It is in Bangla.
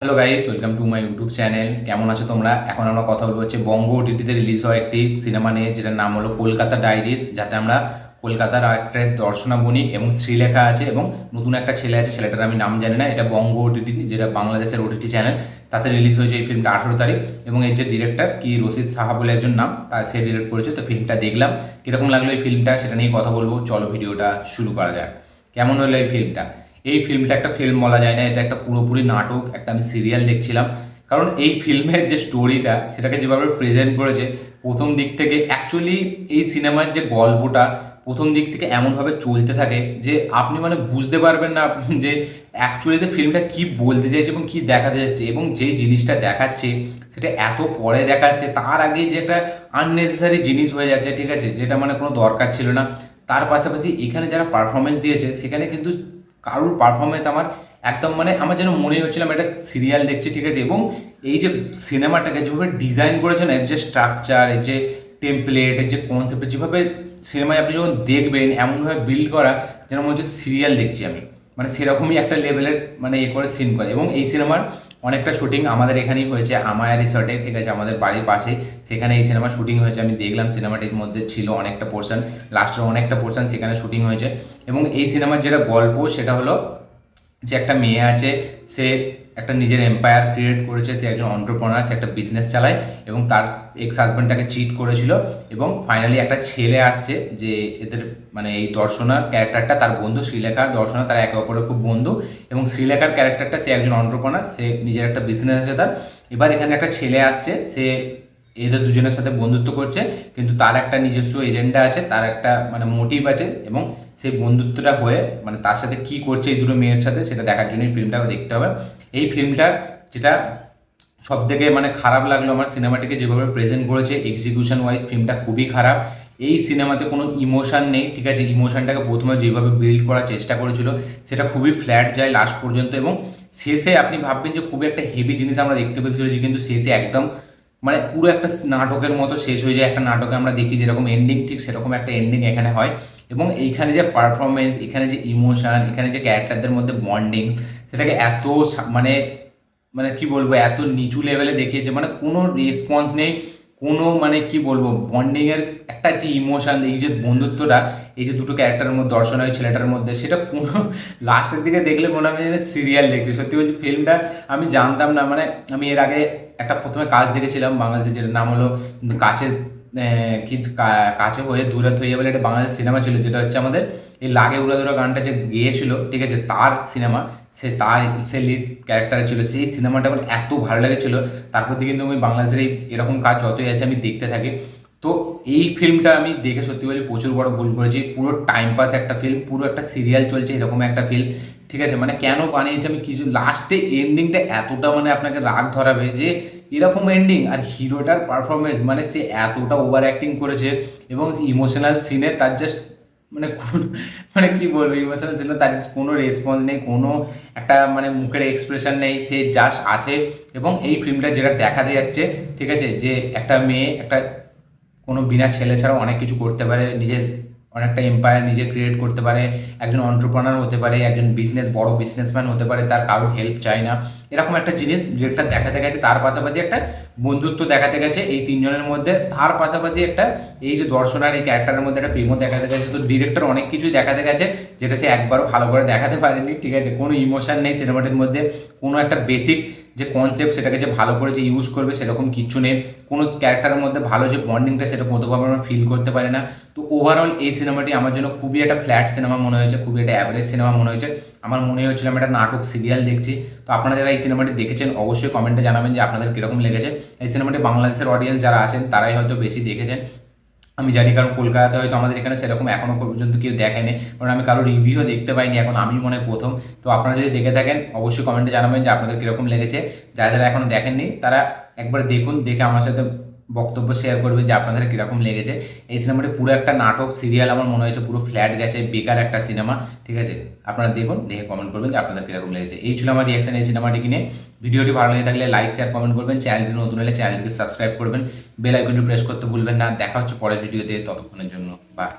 Hello guys, welcome to my YouTube channel. কেমন আছো তোমরা? এখন আমরা কথা বলবো হচ্ছে বঙ্গ ওটিটিতে রিলিজ হওয়া একটি সিনেমা নিয়ে, যেটার নাম হলো কলকাতা ডায়েরিজ। যাতে আমরা কলকাতার অ্যাক্ট্রেস দর্শনা বণিক এবং শ্রীলেখা আছে এবং নতুন একটা ছেলে আছে, ছেলেটার আমি নাম জানি না। এটা বঙ্গ ওটিটি, যেটা বাংলাদেশের ওটিটি চ্যানেল, তাতে রিলিজ হয়েছে এই ফিল্মটা 18 তারিখ। এবং এর যে ডিরেক্টর কি রশিদ সাহা বলে একজন নাম, তার সে ডিরেক্ট করেছে। তো ফিল্মটা দেখলাম, কীরকম লাগলো এই ফিল্মটা সেটা নিয়ে কথা বলবো। চলো ভিডিওটা শুরু করা যাক। কেমন হলো এই ফিল্মটা? এই ফিল্মটা একটা ফিল্ম বলা যায় না, এটা একটা পুরোপুরি নাটক, একটা আমি সিরিয়াল দেখছিলাম। কারণ এই ফিল্মের যে স্টোরিটা, সেটাকে যেভাবে প্রেজেন্ট করেছে প্রথম দিক থেকে, অ্যাকচুয়ালি এই সিনেমার যে গল্পটা প্রথম দিক থেকে এমনভাবে চলতে থাকে যে আপনি মানে বুঝতে পারবেন না যে অ্যাকচুয়ালিতে ফিল্মটা কি বলতে চাইছে এবং কি দেখাতে যাচ্ছে। এবং যেই জিনিসটা দেখাচ্ছে সেটা এত পরে দেখাচ্ছে, তার আগে যে একটা আননেসেসারি জিনিস হয়ে যাচ্ছে, ঠিক আছে, যেটা মানে কোনো দরকার ছিল না। তার পাশাপাশি এখানে যারা পারফরমেন্স দিয়েছে, সেখানে কিন্তু কারুর পারফরমেন্স আমার একদম মানে আমার যেন মনে হচ্ছিলাম একটা সিরিয়াল দেখছি, ঠিক আছে। এবং এই যে সিনেমাটাকে যেভাবে ডিজাইন করেছেন, এর যে স্ট্রাকচার, এর যে টেমপ্লেট, এর যে কনসেপ্ট, যেভাবে সিনেমায় আপনি যখন দেখবেন এমনভাবে বিল্ড করা যেন মনে হচ্ছে সিরিয়াল দেখছি আমি, মানে সেরকমই একটা লেভেলের মানে এ করে সিন করে। এবং এই সিনেমার অনেকটা শুটিং আমাদের এখানেই হয়েছে, আমায়া রিসর্টে, ঠিক আছে, আমাদের বাড়ির পাশে। সেখানে এই সিনেমা শুটিং হয়েছে, আমি দেখলাম। সিনেমাটির মধ্যে ছিল অনেকটা পোর্শন, লাস্টের অনেকটা পোর্শন সেখানে শুটিং হয়েছে। এবং এই সিনেমার যেটা গল্প সেটা হলো যে একটা মেয়ে আছে, সে একটা নিজের এম্পায়ার ক্রিয়েট করেছে, সে একজন অন্টারপ্রেনার, সে একটা বিজনেস চালায়। এবং তার এক্স হাজব্যান্ড তাকে চিট করেছিল। এবং ফাইনালি একটা ছেলে আসছে, যে এদের মানে এই দর্শনার ক্যারেক্টারটা তার বন্ধু, শ্রীলেখার দর্শনা, তারা একে অপরের খুব বন্ধু। এবং শ্রীলেখার ক্যারেক্টারটা, সে একজন অন্টারপ্রেনার, সে নিজের একটা বিজনেস আছে তার। এবার এখানে একটা ছেলে আসছে, সে এদের দুজনের সাথে বন্ধুত্ব করছে, কিন্তু তার একটা নিজস্ব এজেন্ডা আছে, তার একটা মানে মোটিভ আছে। এবং সেই বন্ধুত্বটা হয়ে মানে তার সাথে কি করছে এই দুটো মেয়ের সাথে, সেটা দেখার জন্য এই ফিল্মটাকে দেখতে হবে। এই ফিল্মটার যেটা সব থেকে মানে খারাপ লাগলো আমার, সিনেমাটিকে যেভাবে প্রেজেন্ট করেছে এক্সিকিউশন ওয়াইজ ফিল্মটা খুবই খারাপ। এই সিনেমাতে কোনো ইমোশন নেই, ঠিক আছে। ইমোশনটাকে প্রথমে যেভাবে বিল্ড করার চেষ্টা করেছিল সেটা খুবই ফ্ল্যাট যায় লাস্ট পর্যন্ত। এবং শেষে আপনি ভাববেন যে খুবই একটা হেভি জিনিস আমরা দেখতে পেতে চলেছি, কিন্তু শেষে একদম মানে পুরো একটা নাটকের মতো শেষ হয়ে যায়। একটা নাটকে আমরা দেখি যেরকম এন্ডিং, ঠিক সেরকম একটা এন্ডিং এখানে হয়। এবং এইখানে যে পারফরমেন্স, এখানে যে ইমোশন, এখানে যে ক্যারেক্টারদের মধ্যে বন্ডিং, সেটাকে এত মানে মানে কি বলবো, এত নিচু লেভেলে দেখিয়েছে, মানে কোনো রেসপন্স নেই, কোনো মানে কি বলবো বন্ডিংয়ের একটা যে ইমোশন, এই যে বন্ধুত্বটা এই যে দুটো ক্যারেক্টারের মধ্যে, দর্শন ওই ছেলেটার মধ্যে, সেটা কোনো লাস্টের দিকে দেখলে মনে হবে যেন সিরিয়াল দেখি। সত্যি বলছি, ফিল্মটা আমি জানতাম না। মানে আমি এর আগে একটা প্রথমে কাজ দেখেছিলাম বাংলাদেশে, যেটার নাম হলো কাছে কি কাছে হয়ে দূরে হয়ে বলে একটা বাংলাদেশ সিনেমা ছিল, যেটা হচ্ছে আমাদের এই লাগে উড়াধুরা গানটা যে গেয়েছিল, ঠিক আছে, তার সিনেমা। সে লিড ক্যারেক্টার ছিল। সেই সিনেমাটা আমার এত ভালো লেগেছিলো। তারপর থেকে কিন্তু আমি বাংলাদেশের এরকম কাজ যতই আছে আমি দেখতে থাকি। তো এই ফিল্মটা আমি দেখে সত্যি বলি প্রচুর বড় ভুল করেছি। পুরো টাইম পাস একটা ফিল্ম, পুরো একটা সিরিয়াল চলছে এরকম একটা ফিল্ম, ঠিক আছে। মানে কেন বানিয়েছে আমি কিছু, লাস্টে এন্ডিংটা এতটা মানে আপনাকে রাগ ধরাবে যে এরকম এন্ডিং। আর হিরোটার পারফরমেন্স, মানে সে এতটা ওভার অ্যাক্টিং করেছে। এবং ইমোশনাল সিনে তার জাস্ট মানে মানে কি বলবো, ইমোশনাল সিনে তার জাস্ট কোনো রেসপন্স নেই, কোনো একটা মানে মুখের এক্সপ্রেশন নেই, সে জাস্ট আছে। এবং এই ফিল্মটা যেটা দেখাতে যাচ্ছে, ঠিক আছে, যে একটা মেয়ে একটা কোনো বিনা ছেলে ছাড়াও অনেক কিছু করতে পারে, নিজের অনেকটা এম্পায়ার নিজে ক্রিয়েট করতে পারে, একজন অন্টারপ্রেনার হতে পারে, একজন বড় বিজনেসম্যান হতে পারে, তার কারোর হেল্প চায় না, এরকম একটা জিনিস যেটা দেখাতে গেছে। তার পাশাপাশি একটা বন্ধুত্ব দেখাতে গেছে এই তিনজনের মধ্যে। তার পাশাপাশি একটা এই যে দর্শনার এই ক্যারেক্টারের মধ্যে একটা প্রেমও দেখাতে গেছে। তো ডিরেক্টর অনেক কিছুই দেখাতে গেছে যেটা সে একবারও ভালো করে দেখাতে পারেনি, ঠিক আছে। কোনো ইমোশন নেই সিনেমাটির মধ্যে, কোনো একটা বেসিক যে কনসেপ্ট সেটাকে যে ভালো করে যে ইউজ করবে সেরকম কিচ্ছু নেই। কোনো ক্যারেক্টারের মধ্যে ভালো যে বন্ডিংটা সেটা কোনোভাবে আমরা ফিল করতে পারি না। তো ওভারঅল এই সিনেমাটি আমার জন্য খুবই একটা ফ্ল্যাট সিনেমা মনে হয়েছে, খুবই একটা অ্যাভারেজ সিনেমা মনে হয়েছে। আমার মনে হচ্ছিল আমি একটা নাটক সিরিয়াল দেখছি। তো আপনারা যারা এই সিনেমাটি দেখেছেন অবশ্যই কমেন্টে জানাবেন যে আপনাদের কীরকম লেগেছে। এই সিনেমাটি বাংলাদেশের অডিয়েন্স যারা আছেন তারাই হয়তো বেশি দেখেছেন, আমি জানি। কারণ কলকাতাতে হয়তো আমাদের এখানে সেরকম এখনও পর্যন্ত কেউ দেখেনি, কারণ আমি কারো রিভিউও দেখতে পাইনি এখন, আমি মনে হয় প্রথম। তো আপনারা যদি দেখে থাকেন অবশ্যই কমেন্টে জানাবেন যে আপনাদের কীরকম লেগেছে। যারা যারা এখনও দেখেননি তারা একবার দেখুন, দেখে আমার সাথে বক্তব্য শেয়ার করবে যে আপনাদের কীরকম লেগেছে। এই সিনেমাটি পুরো একটা নাটক সিরিয়াল আমার মনে হয়েছে, পুরো ফ্ল্যাট গেছে, বেকার একটা সিনেমা, ঠিক আছে। আপনারা দেখুন, দেখে কমেন্ট করবেন যে আপনাদের কীরকম লেগেছে। এই ছিল আমার রিয়াকশন এই সিনেমাটিকে নিয়ে। ভিডিওটি ভালো লেগে থাকলে লাইক শেয়ার কমেন্ট করবেন, চ্যানেলটি নতুন হলে চ্যানেলটিকে সাবস্ক্রাইব করবেন, বেল আইকনটি প্রেস করতে ভুলবেন না। দেখা হচ্ছে পরের ভিডিওতে, ততক্ষণের জন্য বাই।